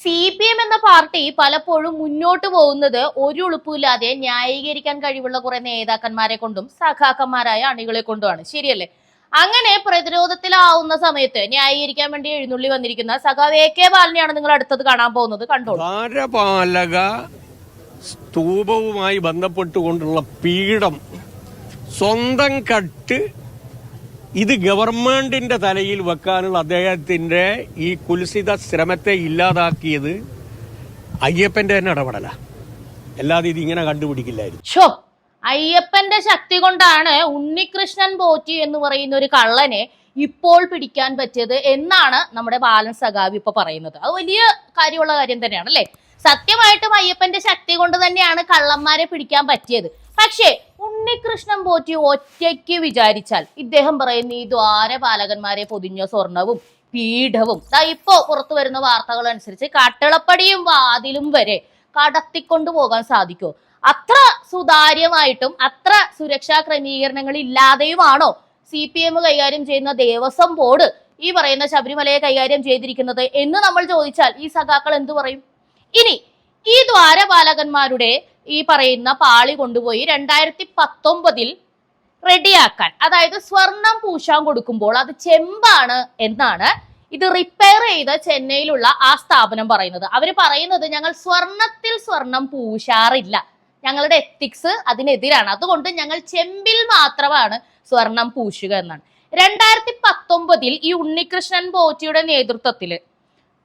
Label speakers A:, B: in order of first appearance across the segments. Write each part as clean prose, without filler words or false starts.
A: CPM എന്ന party പലപ്പോഴും മുന്നോട്ട് പോകുന്നത് ഒരു ഉളുപ്പില്ലാതെ ന്യായീകരിക്കാൻ കഴിവുള്ള കുറെ നേതാക്കന്മാരെ കൊണ്ടും സഖാക്കന്മാരായ അണികളെ കൊണ്ടുമാണ്. ശരിയല്ലേ? അങ്ങനെ പ്രതിരോധത്തിലാവുന്ന സമയത്ത് ന്യായീകരിക്കാൻ വേണ്ടി എഴുന്നള്ളി വന്നിരിക്കുന്ന സഖാവ് AK ബാലനെയാണ് നിങ്ങൾ അടുത്തത് കാണാൻ പോകുന്നത്. കണ്ടോളൂ.
B: ദ്വാരപാലക സ്തൂപവുമായി ബന്ധപ്പെട്ടുകൊണ്ടുള്ള പീഠം സ്വന്തം കട്ട് ഇത് ഗവൺമെന്റിന്റെ തലയിൽ വെക്കാനുള്ള അദ്ദേഹത്തിന്റെ ഈ കുൽസിത ശ്രമത്തെ ഇല്ലാതാക്കിയത് അയ്യപ്പന്റെ തന്നെ ഇടപെടല. അല്ലാതെ ഇത് ഇങ്ങനെ കണ്ടുപിടിക്കില്ലായിരുന്നു.
A: അയ്യപ്പന്റെ ശക്തി കൊണ്ടാണ് ഉണ്ണികൃഷ്ണൻ പോറ്റി എന്ന് പറയുന്ന ഒരു കള്ളനെ ഇപ്പോൾ പിടിക്കാൻ പറ്റിയത് എന്നാണ് നമ്മുടെ ബാലൻ സഖാവ് ഇപ്പൊ പറയുന്നത്. അത് വലിയ കാര്യമുള്ള കാര്യം തന്നെയാണ് അല്ലെ? സത്യമായിട്ടും അയ്യപ്പന്റെ ശക്തി കൊണ്ട് തന്നെയാണ് കള്ളന്മാരെ പിടിക്കാൻ പറ്റിയത്. പക്ഷേ ഉണ്ണികൃഷ്ണൻ പോറ്റി ഒറ്റയ്ക്ക് വിചാരിച്ചാൽ ഇദ്ദേഹം പറയുന്ന ഈ ദ്വാരപാലകന്മാരെ പൊതിഞ്ഞ സ്വർണവും പീഠവും ഇപ്പോ പുറത്തു വരുന്ന വാർത്തകൾ അനുസരിച്ച് കട്ടിളപ്പടിയും വാതിലും വരെ കടത്തിക്കൊണ്ടു പോകാൻ സാധിക്കുമോ? അത്ര സുതാര്യമായിട്ടും അത്ര സുരക്ഷാ ക്രമീകരണങ്ങൾ ഇല്ലാതെയുമാണോ CPM കൈകാര്യം ചെയ്യുന്ന ദേവസ്വം ബോർഡ് ഈ പറയുന്ന ശബരിമലയെ കൈകാര്യം ചെയ്തിരിക്കുന്നത് എന്ന് നമ്മൾ ചോദിച്ചാൽ ഈ സഖാക്കൾ എന്തു പറയും? ഇനി ഈ ദ്വാരപാലകന്മാരുടെ ഈ പറയുന്ന പാളി കൊണ്ടുപോയി 2019 റെഡിയാക്കാൻ, അതായത് സ്വർണം പൂശാൻ കൊടുക്കുമ്പോൾ അത് ചെമ്പാണ് എന്നാണ് ഇത് റിപ്പയർ ചെയ്ത ചെന്നൈയിലുള്ള ആ സ്ഥാപനം പറയുന്നത്. അവര് പറയുന്നത് ഞങ്ങൾ സ്വർണത്തിൽ സ്വർണം പൂശാറില്ല, ഞങ്ങളുടെ എത്തിക്സ് അതിനെതിരാണ്, അതുകൊണ്ട് ഞങ്ങൾ ചെമ്പിൽ മാത്രമാണ് സ്വർണം പൂശുക എന്നാണ്. 2019 ഈ ഉണ്ണികൃഷ്ണൻ പോറ്റിയുടെ നേതൃത്വത്തില്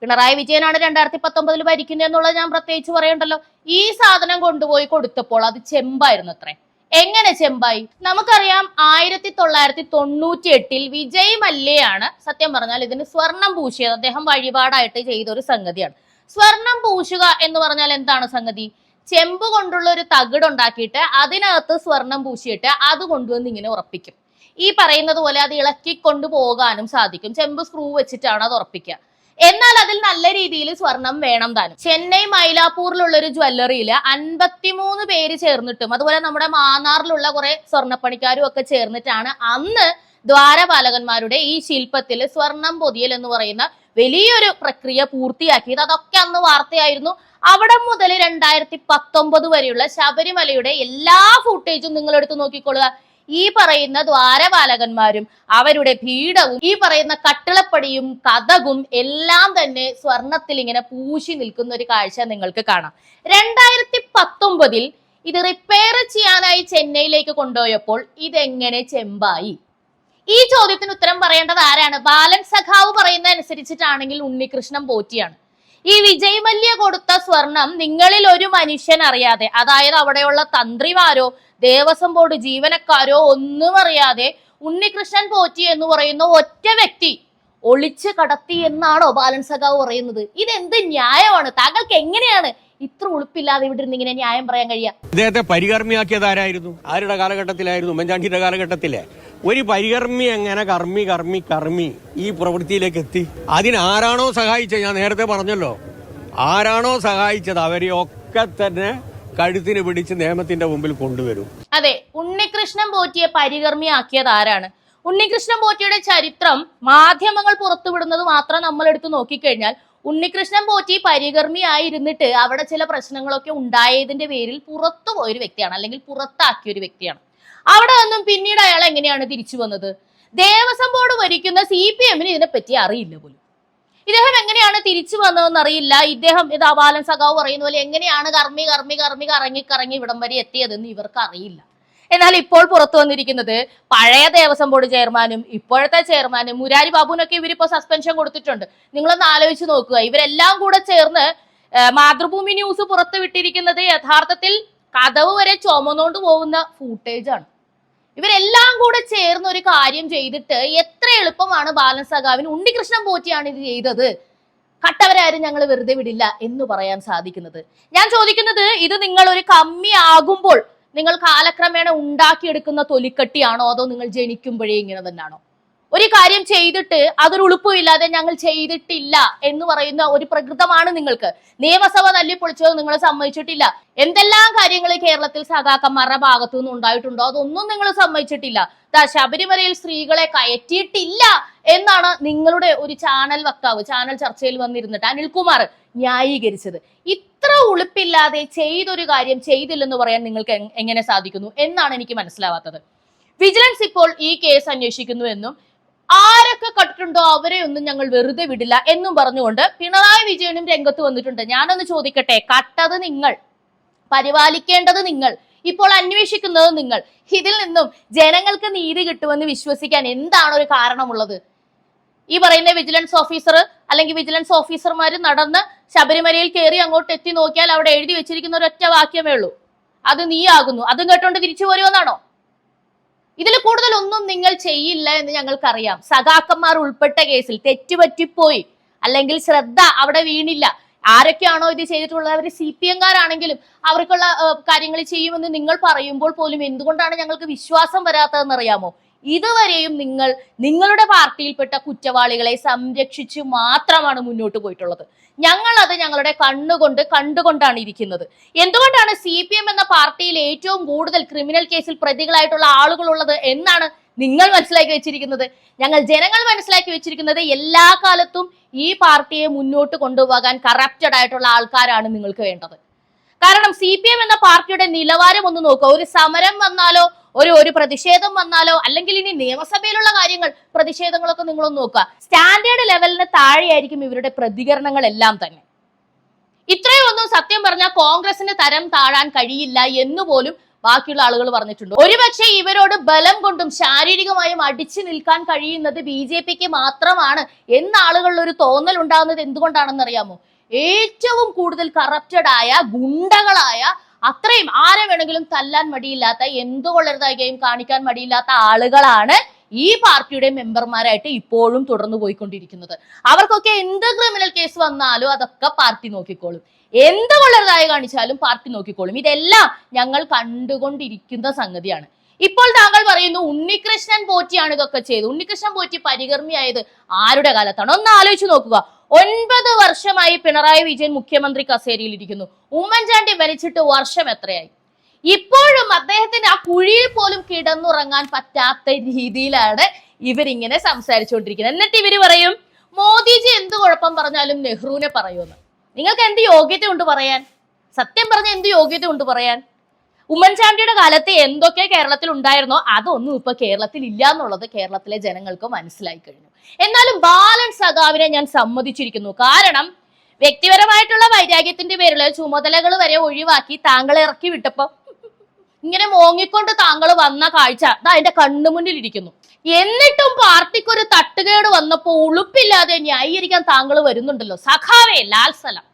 A: പിണറായി വിജയനാണ് 2019 ഭരിക്കുന്നത് എന്നുള്ളത് ഞാൻ പ്രത്യേകിച്ച് പറയണ്ടല്ലോ. ഈ സാധനം കൊണ്ടുപോയി കൊടുത്തപ്പോൾ അത് ചെമ്പായിരുന്നു അത്രേ. എങ്ങനെ ചെമ്പായി? നമുക്കറിയാം 1998 വിജയ് മല്യയാണ് സത്യം പറഞ്ഞാൽ ഇതിന് സ്വർണം പൂശിയത്. അദ്ദേഹം വഴിപാടായിട്ട് ചെയ്ത ഒരു സംഗതിയാണ്. സ്വർണം പൂശുക എന്ന് പറഞ്ഞാൽ എന്താണ് സംഗതി? ചെമ്പ് കൊണ്ടുള്ള ഒരു തകിടുണ്ടാക്കിയിട്ട് അതിനകത്ത് സ്വർണം പൂശിയിട്ട് അത് കൊണ്ടുവന്ന് ഇങ്ങനെ ഉറപ്പിക്കും. ഈ പറയുന്നത് പോലെ അത് ഇളക്കി കൊണ്ടുപോകാനും സാധിക്കും. ചെമ്പ് സ്ക്രൂ വെച്ചിട്ടാണ് അത് ഉറപ്പിക്കുക. എന്നാൽ അതിൽ നല്ല രീതിയിൽ സ്വർണം വേണം താനും. ചെന്നൈ മൈലാപ്പൂരിലുള്ള ഒരു ജ്വല്ലറിയിൽ 53 പേര് ചേർന്നിട്ടും അതുപോലെ നമ്മുടെ മാന്നാറിലുള്ള കുറെ സ്വർണ്ണപ്പണിക്കാരും ഒക്കെ ചേർന്നിട്ടാണ് അന്ന് ദ്വാരപാലകന്മാരുടെ ഈ ശില്പത്തിൽ സ്വർണം പൊതിയൽ എന്ന് പറയുന്ന വലിയൊരു പ്രക്രിയ പൂർത്തിയാക്കിയത്. അതൊക്കെ അന്ന് വാർത്തയായിരുന്നു. അവിടെ മുതൽ 2019 വരെയുള്ള ശബരിമലയുടെ എല്ലാ ഫുട്ടേജും നിങ്ങൾ എടുത്ത് നോക്കിക്കൊള്ളുക. ഈ പറയുന്ന ദ്വാരപാലകന്മാരും അവരുടെ പീഠവും ഈ പറയുന്ന കട്ടിളപ്പടിയും കതകും എല്ലാം തന്നെ സ്വർണത്തിൽ ഇങ്ങനെ പൂശി നിൽക്കുന്ന ഒരു കാഴ്ച നിങ്ങൾക്ക് കാണാം. 2019 ഇത് റിപ്പയർ ചെയ്യാനായി ചെന്നൈയിലേക്ക് കൊണ്ടുപോയപ്പോൾ ഇതെങ്ങനെ ചെമ്പായി? ഈ ചോദ്യത്തിന് ഉത്തരം പറയേണ്ടത് ആരാണ്? ബാലൻ സഖാവ് പറയുന്ന അനുസരിച്ചിട്ടാണെങ്കിൽ ഉണ്ണികൃഷ്ണൻ പോറ്റിയാണ്. ഈ വിജയ് മല്യ കൊടുത്ത സ്വർണം നിങ്ങളിൽ ഒരു മനുഷ്യൻ അറിയാതെ, അതായത് അവിടെയുള്ള തന്ത്രിമാരോ ദേവസ്വം ബോർഡ് ജീവനക്കാരോ ഒന്നും അറിയാതെ ഉണ്ണികൃഷ്ണൻ പോറ്റി എന്ന് പറയുന്ന ഒറ്റ വ്യക്തി ഒളിച്ച് കടത്തി എന്നാണോ ബാലൻ സഖാവ് പറയുന്നത്? ഇതെന്ത് ന്യായമാണ്? താങ്കൾക്ക് എങ്ങനെയാണ് ഇത്ര ഉളുപ്പില്ലാതെ ഇവിടെ ഇരുന്ന് ഇങ്ങനെ ന്യായം പറയാൻ കഴിയുക?
B: ഇദ്ദേഹത്തെ പരികർമ്മിയാക്കിയത് ആരായിരുന്നു? ആരുടെ കാലഘട്ടത്തിലായിരുന്നു? ഉമ്മൻചാണ്ടിയുടെ കാലഘട്ടത്തിലെ ഒരു പരികർമ്മി എങ്ങനെ കർമ്മി ഈ പ്രവൃത്തിയിലേക്ക് എത്തി? അതിനാരാണോ സഹായിച്ചത്? ഞാൻ നേരത്തെ പറഞ്ഞല്ലോ, ആരാണോ സഹായിച്ചത് അവരെ ഒക്കെ തന്നെ കഴുത്തിന് പിടിച്ച് നിയമത്തിന്റെ മുമ്പിൽ കൊണ്ടുവരും.
A: അതെ, ഉണ്ണികൃഷ്ണൻ പോറ്റിയെ പരികർമ്മിയാക്കിയത് ആരാണ്? ഉണ്ണികൃഷ്ണൻ പോറ്റിയുടെ ചരിത്രം മാധ്യമങ്ങൾ പുറത്തുവിടുന്നത് മാത്രം നമ്മൾ എടുത്ത് നോക്കിക്കഴിഞ്ഞാൽ ഉണ്ണികൃഷ്ണൻ പോറ്റി പരികർമ്മിയായിരുന്നിട്ട് അവിടെ ചില പ്രശ്നങ്ങളൊക്കെ ഉണ്ടായതിന്റെ പേരിൽ പുറത്തു പോയൊരു വ്യക്തിയാണ്, അല്ലെങ്കിൽ പുറത്താക്കിയ ഒരു വ്യക്തിയാണ്. അവിടെ നിന്നും പിന്നീട് അയാൾ എങ്ങനെയാണ് തിരിച്ചു വന്നത്? ദേവസ്വം ബോർഡ് ഭരിക്കുന്ന CPM-ന് ഇതിനെപ്പറ്റി അറിയില്ല പോലും. ഇദ്ദേഹം എങ്ങനെയാണ് തിരിച്ചു വന്നതെന്ന് അറിയില്ല. ഇദ്ദേഹം ഇത് ബാലൻ സഖാവ് പറയുന്ന പോലെ എങ്ങനെയാണ് കറങ്ങി ഇവിടം വരെ എത്തിയതെന്ന് ഇവർക്ക് അറിയില്ല. എന്നാൽ ഇപ്പോൾ പുറത്തു വന്നിരിക്കുന്നത് പഴയ ദേവസ്വം ബോർഡ് ചെയർമാനും ഇപ്പോഴത്തെ ചെയർമാനും മുരാരി ബാബുവിനൊക്കെ ഇവരിപ്പോ സസ്പെൻഷൻ കൊടുത്തിട്ടുണ്ട്. നിങ്ങളൊന്ന് ആലോചിച്ച് നോക്കുക. ഇവരെല്ലാം കൂടെ ചേർന്ന് മാതൃഭൂമി ന്യൂസ് പുറത്തു വിട്ടിരിക്കുന്നത് യഥാർത്ഥത്തിൽ കതവ് വരെ ചുമന്നുകൊണ്ട് പോകുന്ന ഫൂട്ടേജ് ആണ്. ഇവരെല്ലാം കൂടെ ചേർന്ന് ഒരു കാര്യം ചെയ്തിട്ട് എത്ര എളുപ്പമാണ് ബാലൻ സഖാവിന് ഉണ്ണികൃഷ്ണൻ പോറ്റിയാണ് ഇത് ചെയ്തത്, കട്ടവരാരും ഞങ്ങൾ വെറുതെ വിടില്ല എന്ന് പറയാൻ സാധിക്കുന്നത്. ഞാൻ ചോദിക്കുന്നത്, ഇത് നിങ്ങൾ ഒരു കമ്മി ആകുമ്പോൾ നിങ്ങൾ കാലക്രമേണ ഉണ്ടാക്കിയെടുക്കുന്ന തൊലിക്കട്ടിയാണോ, അതോ നിങ്ങൾ ജനിക്കുമ്പോഴേ ഇങ്ങനെ തന്നെയാണോ? ഒരു കാര്യം ചെയ്തിട്ട് അതൊരു ഉളുപ്പുമില്ലാതെ ഞങ്ങൾ ചെയ്തിട്ടില്ല എന്ന് പറയുന്ന ഒരു പ്രകൃതമാണ് നിങ്ങൾക്ക്. നിയമസഭ തല്ലിപ്പൊളിച്ചത് നിങ്ങൾ സമ്മതിച്ചിട്ടില്ല. എന്തെല്ലാം കാര്യങ്ങൾ കേരളത്തിൽ സഖാക്കന്മാരുടെ ഭാഗത്തു നിന്ന് ഉണ്ടായിട്ടുണ്ടോ അതൊന്നും നിങ്ങൾ സമ്മതിച്ചിട്ടില്ല. ശബരിമലയിൽ സ്ത്രീകളെ കയറ്റിയിട്ടില്ല എന്നാണ് നിങ്ങളുടെ ഒരു ചാനൽ വക്താവ് ചാനൽ ചർച്ചയിൽ വന്നിരുന്നിട്ട് അനിൽകുമാർ ന്യായീകരിച്ചത്. ഇത്ര ഉളുപ്പില്ലാതെ ചെയ്തൊരു കാര്യം ചെയ്തില്ലെന്ന് പറയാൻ നിങ്ങൾക്ക് എങ്ങനെ സാധിക്കുന്നു എന്നാണ് എനിക്ക് മനസ്സിലാവാത്തത്. വിജിലൻസ് ഇപ്പോൾ ഈ കേസ് അന്വേഷിക്കുന്നു എന്നും ആരൊക്കെ കട്ടിട്ടുണ്ടോ അവരെ ഒന്നും ഞങ്ങൾ വെറുതെ വിടില്ല എന്നും പറഞ്ഞുകൊണ്ട് പിണറായി വിജയനും രംഗത്ത് വന്നിട്ടുണ്ട്. ഞാനൊന്ന് ചോദിക്കട്ടെ, കട്ടത് നിങ്ങൾ, പരിപാലിക്കേണ്ടത് നിങ്ങൾ, ഇപ്പോൾ അന്വേഷിക്കുന്നത് നിങ്ങൾ. ഇതിൽ നിന്നും ജനങ്ങൾക്ക് നീതി കിട്ടുമെന്ന് വിശ്വസിക്കാൻ എന്താണ് ഒരു കാരണമുള്ളത്? ഈ പറയുന്ന വിജിലൻസ് ഓഫീസർ അല്ലെങ്കിൽ വിജിലൻസ് ഓഫീസർമാര് നടന്ന് ശബരിമലയിൽ കയറി അങ്ങോട്ട് എത്തി നോക്കിയാൽ അവിടെ എഴുതി വെച്ചിരിക്കുന്ന ഒരൊറ്റ വാക്യമേ ഉള്ളൂ, അത് നീ ആകുന്നു. അതും കേട്ടോണ്ട് തിരിച്ചു വരുമെന്നാണോ? ഇതിൽ കൂടുതൽ ഒന്നും നിങ്ങൾ ചെയ്യില്ല എന്ന് ഞങ്ങൾക്കറിയാം. സഖാക്കന്മാർ ഉൾപ്പെട്ട കേസിൽ തെറ്റുപറ്റിപ്പോയി, അല്ലെങ്കിൽ ശ്രദ്ധ അവിടെ വീണില്ല. ആരൊക്കെയാണോ ഇത് ചെയ്തിട്ടുള്ളത് അവർ CPM-കാരാണെങ്കിലും അവർക്കുള്ള കാര്യങ്ങൾ ചെയ്യുമെന്ന് നിങ്ങൾ പറയുമ്പോൾ പോലും എന്തുകൊണ്ടാണ് ഞങ്ങൾക്ക് വിശ്വാസം വരാത്തതെന്ന് അറിയാമോ? ഇതുവരെയും നിങ്ങൾ നിങ്ങളുടെ പാർട്ടിയിൽപ്പെട്ട കുറ്റവാളികളെ സംരക്ഷിച്ചു മാത്രമാണ് മുന്നോട്ട് പോയിട്ടുള്ളത്. ഞങ്ങൾ അത് ഞങ്ങളുടെ കണ്ടുകൊണ്ടാണ് ഇരിക്കുന്നത്. എന്തുകൊണ്ടാണ് CPM എന്ന പാർട്ടിയിൽ ഏറ്റവും കൂടുതൽ ക്രിമിനൽ കേസിൽ പ്രതികളായിട്ടുള്ള ആളുകൾ ഉള്ളത് എന്നാണ് നിങ്ങൾ മനസ്സിലാക്കി വെച്ചിരിക്കുന്നത്. ജനങ്ങൾ മനസ്സിലാക്കി വെച്ചിരിക്കുന്നത് എല്ലാ കാലത്തും ഈ പാർട്ടിയെ മുന്നോട്ട് കൊണ്ടുപോകാൻ കറപ്റ്റഡ് ആയിട്ടുള്ള ആൾക്കാരാണ് നിങ്ങൾക്ക് വേണ്ടത്. കാരണം CPM എന്ന പാർട്ടിയുടെ നിലവാരം ഒന്ന് നോക്കുക. ഒരു സമരം വന്നാലോ ഒരു പ്രതിഷേധം വന്നാലോ അല്ലെങ്കിൽ ഇനി നിയമസഭയിലുള്ള കാര്യങ്ങൾ പ്രതിഷേധങ്ങളൊക്കെ നിങ്ങളൊന്ന് നോക്കുക, സ്റ്റാൻഡേർഡ് ലെവലിന് താഴെയായിരിക്കും ഇവരുടെ പ്രതികരണങ്ങളെല്ലാം തന്നെ. ഇത്രയൊന്നും സത്യം പറഞ്ഞാൽ കോൺഗ്രസിന് തരം താഴാൻ കഴിയില്ല എന്ന് പോലും ബാക്കിയുള്ള ആളുകൾ പറഞ്ഞിട്ടുണ്ട്. ഒരുപക്ഷെ ഇവരോട് ബലം കൊണ്ടും ശാരീരികമായും അടിച്ചു നിൽക്കാൻ കഴിയുന്നത് BJPക്ക് മാത്രമാണ് എന്ന ആളുകളിൽ ഒരു തോന്നൽ ഉണ്ടാകുന്നത് എന്തുകൊണ്ടാണെന്ന് അറിയാമോ? ഏറ്റവും കൂടുതൽ കറപ്റ്റഡ് ആയ ഗുണ്ടകളായ അത്രയും ആരെ വേണമെങ്കിലും തല്ലാൻ മടിയില്ലാത്ത എന്തു കൊള്ളരുതായും കാണിക്കാൻ മടിയില്ലാത്ത ആളുകളാണ് ഈ പാർട്ടിയുടെ മെമ്പർമാരായിട്ട് ഇപ്പോഴും തുടർന്നു പോയിക്കൊണ്ടിരിക്കുന്നത്. അവർക്കൊക്കെ എന്ത് ക്രിമിനൽ കേസ് വന്നാലും അതൊക്കെ പാർട്ടി നോക്കിക്കോളും, എന്ത് കൊള്ളരുതായി കാണിച്ചാലും പാർട്ടി നോക്കിക്കോളും. ഇതെല്ലാം ഞങ്ങൾ കണ്ടുകൊണ്ടിരിക്കുന്ന സംഗതിയാണ്. ഇപ്പോൾ താങ്കൾ പറയുന്നു ഉണ്ണികൃഷ്ണൻ പോറ്റിയാണ് ഇതൊക്കെ ചെയ്തത്. ഉണ്ണികൃഷ്ണൻ പോറ്റി പരികർമ്മിയായത് ആരുടെ കാലത്താണ്? ഒന്ന് ആലോചിച്ച് നോക്കുക. 9 വർഷമായി പിണറായി വിജയൻ മുഖ്യമന്ത്രി കസേരയിൽ ഇരിക്കുന്നു. ഉമ്മൻചാണ്ടി ഭരിച്ചിട്ട് വർഷം എത്രയായി? ഇപ്പോഴും അദ്ദേഹത്തിന് ആ കുഴിയിൽ പോലും കിടന്നുറങ്ങാൻ പറ്റാത്ത രീതിയിലാണ് ഇവരിങ്ങനെ സംസാരിച്ചുകൊണ്ടിരിക്കുന്നത്. എന്നിട്ട് ഇവര് പറയും മോദിജി എന്ത് കുഴപ്പം പറഞ്ഞാലും നെഹ്റുവിനെ പറയുമെന്ന്. നിങ്ങൾക്ക് എന്ത് യോഗ്യത ഉണ്ട് പറയാൻ? സത്യം പറഞ്ഞ എന്ത് യോഗ്യത ഉണ്ട് പറയാൻ? ഉമ്മൻചാണ്ടിയുടെ കാലത്ത് എന്തൊക്കെ കേരളത്തിൽ ഉണ്ടായിരുന്നോ അതൊന്നും ഇപ്പൊ കേരളത്തിൽ ഇല്ല എന്നുള്ളത് കേരളത്തിലെ ജനങ്ങൾക്ക് മനസ്സിലായി കഴിഞ്ഞു. എന്നാലും ബാലൻ സഖാവിനെ ഞാൻ സമ്മതിച്ചിരിക്കുന്നു. കാരണം വ്യക്തിപരമായിട്ടുള്ള വൈരാഗ്യത്തിന്റെ പേരിൽ ചുമതലകൾ വരെ ഒഴിവാക്കി താങ്കളെ ഇറക്കി വിട്ടപ്പോ ഇങ്ങനെ മോങ്ങിക്കൊണ്ട് താങ്കൾ വന്ന കാഴ്ച എന്റെ കണ്ണുമുന്നിൽ ഇരിക്കുന്നു. എന്നിട്ടും പാർട്ടിക്കൊരു തട്ടുകേട് വന്നപ്പോ ഉളുപ്പില്ലാതെ ന്യായീകരിക്കാൻ താങ്കൾ വരുന്നുണ്ടല്ലോ. സഖാവേ ലാൽ സലാം.